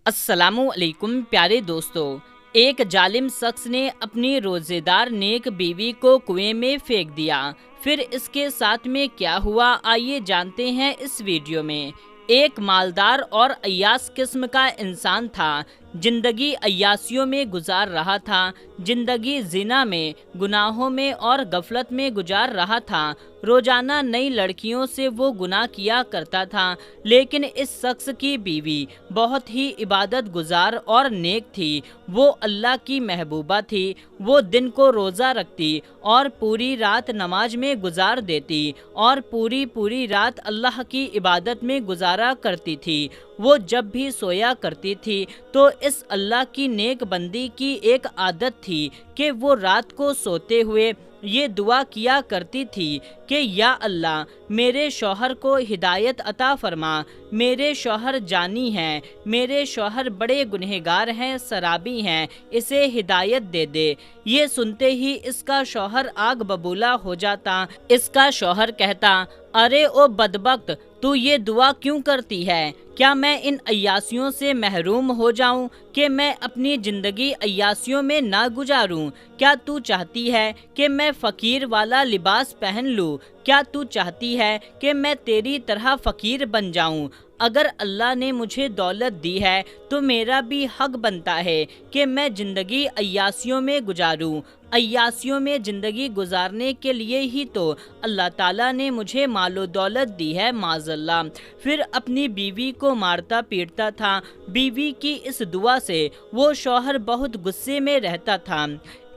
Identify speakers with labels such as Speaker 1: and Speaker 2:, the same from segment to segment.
Speaker 1: السلام علیکم پیارے دوستو، ایک ظالم شخص نے اپنی روزے دار نیک بیوی کو کنویں میں پھینک دیا۔ پھر اس کے ساتھ میں کیا ہوا، آئیے جانتے ہیں اس ویڈیو میں۔ ایک مالدار اور عیاش قسم کا انسان تھا، زندگی عیاشیوں میں گزار رہا تھا، زندگی زنا میں، گناہوں میں اور غفلت میں گزار رہا تھا۔ روزانہ نئی لڑکیوں سے وہ گناہ کیا کرتا تھا، لیکن اس شخص کی بیوی بہت ہی عبادت گزار اور نیک تھی۔ وہ اللہ کی محبوبہ تھی۔ وہ دن کو روزہ رکھتی اور پوری رات نماز میں گزار دیتی اور پوری رات اللہ کی عبادت میں گزارا کرتی تھی۔ وہ جب بھی سویا کرتی تھی تو اس اللہ کی نیک بندی کی ایک عادت تھی کہ وہ رات کو سوتے ہوئے یہ دعا کیا کرتی تھی کہ یا اللہ، میرے شوہر کو ہدایت عطا فرما، میرے شوہر جانی ہیں، میرے شوہر بڑے گنہگار ہیں، شرابی ہیں، اسے ہدایت دے دے۔ یہ سنتے ہی اس کا شوہر آگ ببولا ہو جاتا۔ اس کا شوہر کہتا، ارے او بدبخت، تو یہ دعا کیوں کرتی ہے؟ کیا میں ان عیاشیوں سے محروم ہو جاؤں کہ میں اپنی زندگی عیاشیوں میں نہ گزاروں؟ کیا تو چاہتی ہے کہ میں فقیر والا لباس پہن لوں؟ کیا تو چاہتی ہے کہ میں تیری طرح فقیر بن جاؤں؟ اگر اللہ نے مجھے دولت دی ہے تو میرا بھی حق بنتا ہے کہ میں زندگی عیاشیوں میں گزاروں۔ عیاشیوں میں زندگی گزارنے کے لیے ہی تو اللہ تعالیٰ نے مجھے مال و دولت دی ہے، معاذ اللہ۔ پھر اپنی بیوی کو مارتا پیٹتا تھا۔ بیوی کی اس دعا سے وہ شوہر بہت غصے میں رہتا تھا۔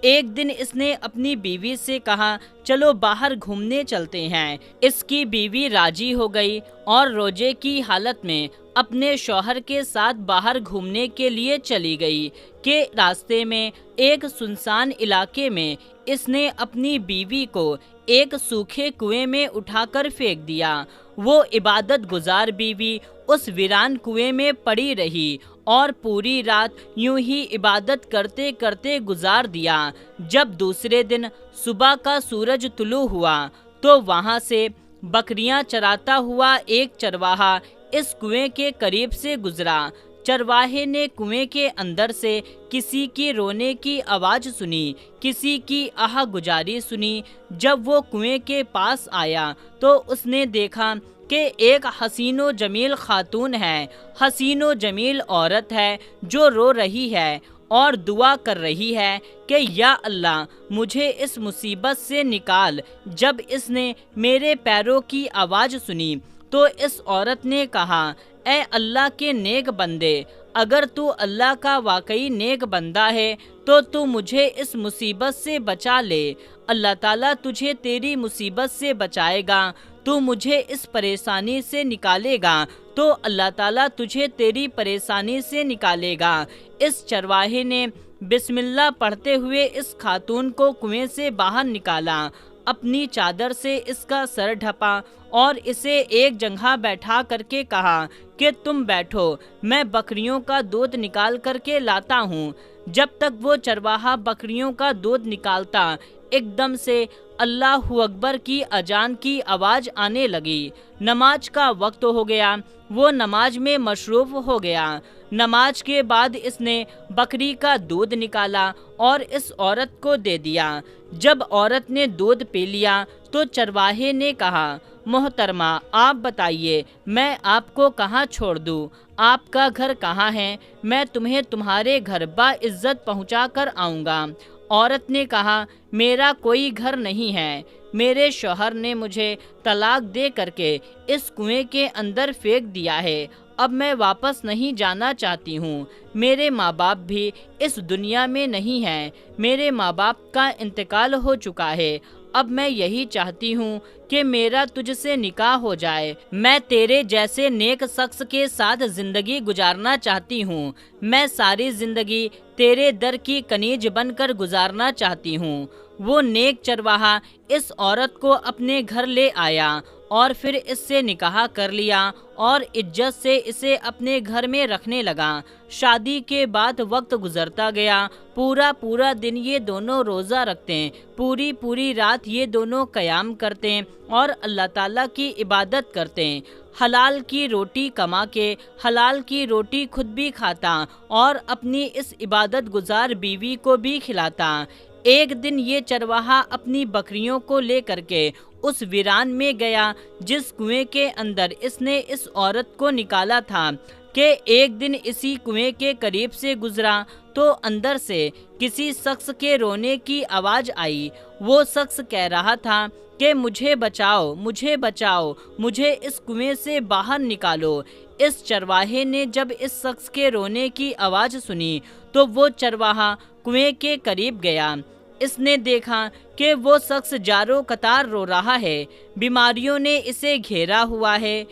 Speaker 1: ایک دن اس نے اپنی بیوی سے کہا، چلو باہر گھومنے چلتے ہیں۔ اس کی بیوی راضی ہو گئی اور روزے کی حالت میں اپنے شوہر کے ساتھ باہر گھومنے کے لیے چلی گئی کہ راستے میں ایک سنسان علاقے میں اس نے اپنی بیوی کو ایک سوکھے کنویں میں اٹھا کر پھینک دیا۔ وہ عبادت گزار بیوی اس ویران کنویں میں پڑی رہی اور پوری رات یوں ہی عبادت کرتے کرتے گزار دیا۔ جب دوسرے دن صبح کا سورج طلوع ہوا تو وہاں سے بکریاں چراتا ہوا ایک چرواہا اس کنویں کے قریب سے گزرا۔ چرواہے نے کنویں کے اندر سے کسی کی رونے کی آواز سنی، کسی کی آہ گزاری سنی۔ جب وہ کنویں کے پاس آیا تو اس نے دیکھا کہ ایک حسین و جمیل خاتون ہے، حسین و جمیل عورت ہے جو رو رہی ہے اور دعا کر رہی ہے کہ یا اللہ، مجھے اس مصیبت سے نکال۔ جب اس نے میرے پیروں کی آواز سنی تو اس عورت نے کہا، اے اللہ کے نیک بندے، اگر تو اللہ کا واقعی نیک بندہ ہے تو مجھے اس مصیبت سے بچا لے۔ اللہ تعالیٰ تجھے تیری مصیبت سے بچائے گا، تو مجھے اس پریشانی سے نکالے گا تو اللہ تعالیٰ تجھے تیری پریشانی سے نکالے گا۔ اس چرواہے نے بسم اللہ پڑھتے ہوئے اس خاتون کو کنویں سے باہر نکالا، اپنی چادر سے اس کا سر ڈھپا اور اسے ایک جگہ بیٹھا کر کے کہا کہ تم بیٹھو، میں بکریوں کا دودھ نکال کر کے لاتا ہوں۔ جب تک وہ چرواہا بکریوں کا دودھ نکالتا، ایک دم سے اللہ اکبر کی اذان کی آواز آنے لگی۔ نماز کا وقت ہو گیا۔ وہ نماز میں مصروف ہو گیا۔ نماز کے بعد اس نے بکری کا دودھ نکالا اور اس عورت کو دے دیا۔ جب عورت نے دودھ پی لیا تو چرواہے نے کہا، محترمہ، آپ بتائیے میں آپ کو کہاں چھوڑ دوں؟ آپ کا گھر کہاں ہے؟ میں تمہیں تمہارے گھر باعزت پہنچا کر آؤں گا۔ عورت نے کہا، میرا کوئی گھر نہیں ہے، میرے شوہر نے مجھے طلاق دے کر کے اس کنویں کے اندر پھینک دیا ہے، اب میں واپس نہیں جانا چاہتی ہوں۔ میرے ماں باپ بھی اس دنیا میں نہیں ہیں، میرے ماں باپ کا انتقال ہو چکا ہے۔ اب میں یہی چاہتی ہوں کہ میرا تجھ سے نکاح ہو جائے۔ میں تیرے جیسے نیک شخص کے ساتھ زندگی گزارنا چاہتی ہوں۔ میں ساری زندگی تیرے در کی کنیز بن کر گزارنا چاہتی ہوں۔ وہ نیک چرواہا اس عورت کو اپنے گھر لے آیا اور پھر اس سے نکاح کر لیا اور عزت سے اسے اپنے گھر میں رکھنے لگا۔ شادی کے بعد وقت گزرتا گیا۔ پورا دن یہ دونوں روزہ رکھتے، پوری رات یہ دونوں قیام کرتے۔ اور اللہ تعالیٰ کی عبادت کرتے، حلال کی روٹی کما کے حلال کی روٹی خود بھی کھاتا اور اپنی اس عبادت گزار بیوی کو بھی کھلاتا۔ ایک دن یہ چرواہا اپنی بکریوں کو لے کر کے اس ویران میں گیا جس کنویں کے اندر اس نے اس عورت کو نکالا تھا، کہ ایک دن اسی کنویں کے قریب سے گزرا تو اندر سے کسی شخص کے رونے کی آواز آئی۔ وہ شخص کہہ رہا تھا کہ مجھے بچاؤ، مجھے بچاؤ، مجھے اس کنویں سے باہر نکالو۔ اس چرواہے نے جب اس شخص کے رونے کی آواز سنی تو وہ چرواہا کنویں کے قریب گیا۔ اس نے دیکھا کہ وہ شخص جاروں قطار رو رہا ہے، بیماریوں نے اسے گھیرا ہوا ہے۔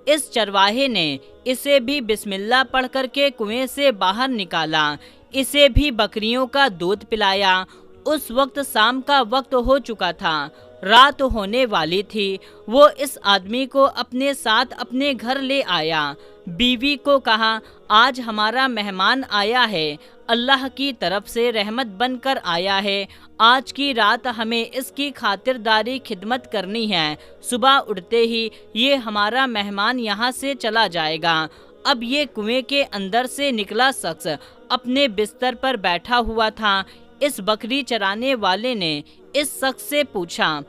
Speaker 1: اس چرواہے نے اسے بھی بسم اللہ پڑھ کر کے کنویں سے باہر نکالا، اسے بھی بکریوں کا دودھ پلایا۔ اس وقت شام کا وقت ہو چکا تھا، رات ہونے والی تھی۔ وہ اس آدمی کو اپنے ساتھ اپنے گھر لے آیا، بیوی کو کہا آج ہمارا مہمان آیا ہے، اللہ کی طرف سے رحمت بن کر آیا ہے، آج کی رات ہمیں اس کی خاطرداری خدمت کرنی ہے، صبح اٹھتے ہی یہ ہمارا مہمان یہاں سے چلا جائے گا۔ اب یہ کنویں کے اندر سے نکلا شخص اپنے بستر پر بیٹھا ہوا تھا۔ اس بکری چرانے والے نے اس شخص سے پوچھا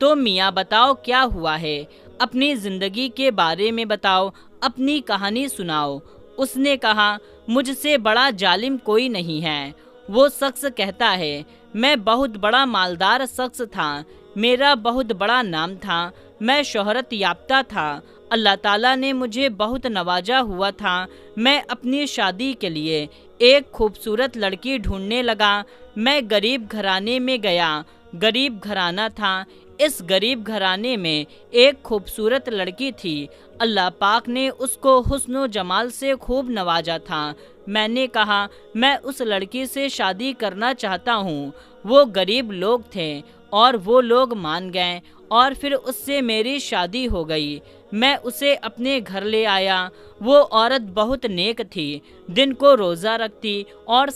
Speaker 1: تو میاں بتاؤ کیا ہوا ہے، اپنی زندگی کے بارے میں بتاؤ، اپنی کہانی سناؤ۔ اس نے کہا مجھ سے بڑا ظالم کوئی نہیں ہے۔ وہ شخص کہتا ہے میں بہت بڑا مالدار شخص تھا، میرا بہت بڑا نام تھا، میں شہرت یافتہ تھا، اللہ تعالیٰ نے مجھے بہت نوازا ہوا تھا، میں اپنی شادی کے لیے ایک خوبصورت لڑکی ڈھونڈنے لگا، میں غریب گھرانے میں گیا، غریب گھرانہ تھا، اس غریب گھرانے میں ایک خوبصورت لڑکی تھی، اللہ پاک نے اس کو حسن و جمال سے خوب نوازا تھا، میں نے کہا میں اس لڑکی سے شادی کرنا چاہتا ہوں۔ وہ غریب لوگ تھے اور وہ لوگ مان گئے اور پھر اس سے میری شادی ہو گئی۔ میں اسے اپنے گھر لے آیا۔ وہ عورت بہت نیک تھی، دن کو روزہ رکھتی اور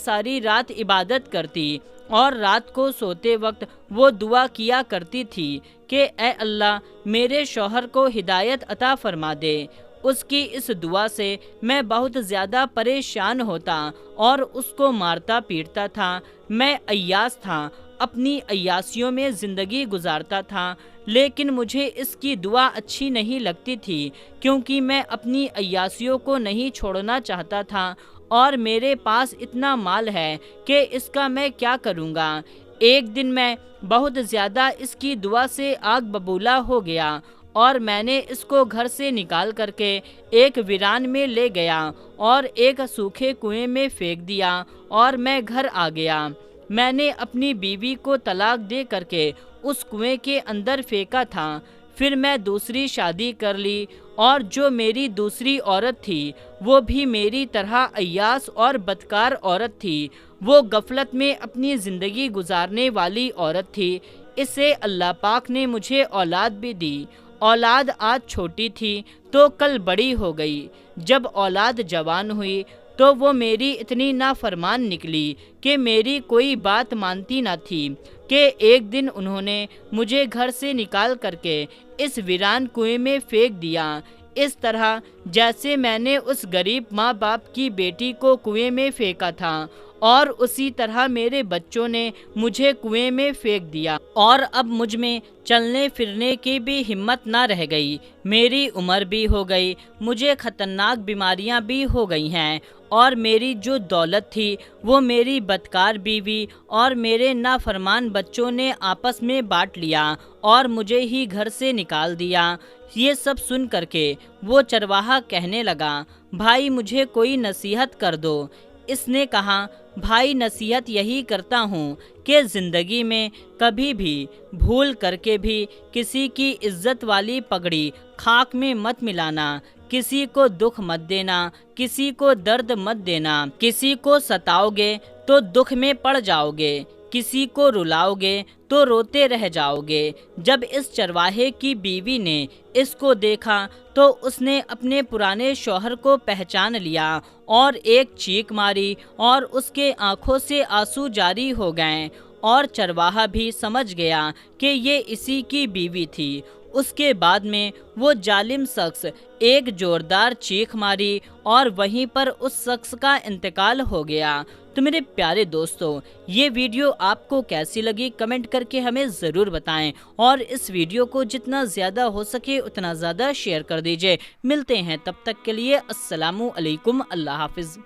Speaker 1: ساری رات عبادت کرتی، اور رات کو سوتے وقت وہ دعا کیا کرتی تھی کہ اے اللہ میرے شوہر کو ہدایت عطا فرما دے۔ اس کی اس دعا سے میں بہت زیادہ پریشان ہوتا اور اس کو مارتا پیٹتا تھا۔ میں عیاش تھا، اپنی عیاشیوں میں زندگی گزارتا تھا، لیکن مجھے اس کی دعا اچھی نہیں لگتی تھی کیونکہ میں اپنی عیاشیوں کو نہیں چھوڑنا چاہتا تھا، اور میرے پاس اتنا مال ہے کہ اس کا میں کیا کروں گا۔ ایک دن میں بہت زیادہ اس کی دعا سے آگ ببولا ہو گیا اور میں نے اس کو گھر سے نکال کر کے ایک ویران میں لے گیا اور ایک سوکھے کنویں میں پھینک دیا اور میں گھر آ گیا۔ میں نے اپنی بیوی کو طلاق دے کر کے اس کنویں کے اندر پھینکا تھا۔ پھر میں دوسری شادی کر لی، اور جو میری دوسری عورت تھی وہ بھی میری طرح عیاش اور بدکار عورت تھی۔ وہ غفلت میں اپنی زندگی گزارنے والی عورت تھی۔ اسے اللہ پاک نے مجھے اولاد بھی دی۔ اولاد آج چھوٹی تھی تو کل بڑی ہو گئی۔ جب اولاد جوان ہوئی تو وہ میری اتنی نافرمان نکلی کہ میری کوئی بات مانتی نہ تھی کہ ایک دن انہوں نے مجھے گھر سے نکال کر کے اس ویران کنویں میں پھینک دیا، اس طرح جیسے میں نے اس غریب ماں باپ کی بیٹی کو کنویں میں پھینکا تھا، اور اسی طرح میرے بچوں نے مجھے کنویں میں پھینک دیا، اور اب مجھ میں چلنے پھرنے کی بھی ہمت نہ رہ گئی۔ میری عمر بھی ہو گئی، مجھے خطرناک بیماریاں بھی ہو گئی ہیں، اور میری جو دولت تھی وہ میری بدکار بیوی اور میرے نافرمان بچوں نے آپس میں بانٹ لیا اور مجھے ہی گھر سے نکال دیا۔ یہ سب سن کر کے وہ چرواہا کہنے لگا بھائی مجھے کوئی نصیحت کر دو۔ اس نے کہا بھائی نصیحت یہی کرتا ہوں کہ زندگی میں کبھی بھی بھول کر کے بھی کسی کی عزت والی پگڑی خاک میں مت ملانا، کسی کو دکھ مت دینا، کسی کو درد مت دینا، کسی کو ستاؤ گے تو دکھ میں پڑ جاؤ گے، کسی کو رلاؤ گے تو روتے رہ جاؤ گے۔ جب اس چرواہے کی بیوی نے اس کو دیکھا تو اس نے اپنے پرانے شوہر کو پہچان لیا اور ایک چیخ ماری اور اس کے آنکھوں سے آنسو جاری ہو گئے، اور چرواہا بھی سمجھ گیا کہ یہ اسی کی بیوی تھی۔ اس کے بعد میں وہ ظالم شخص ایک زوردار چیخ ماری اور وہیں پر اس شخص کا انتقال ہو گیا۔ تو میرے پیارے دوستو، یہ ویڈیو آپ کو کیسی لگی کمنٹ کر کے ہمیں ضرور بتائیں، اور اس ویڈیو کو جتنا زیادہ ہو سکے اتنا زیادہ شیئر کر دیجئے۔ ملتے ہیں تب تک کے لیے، السلام علیکم، اللہ حافظ۔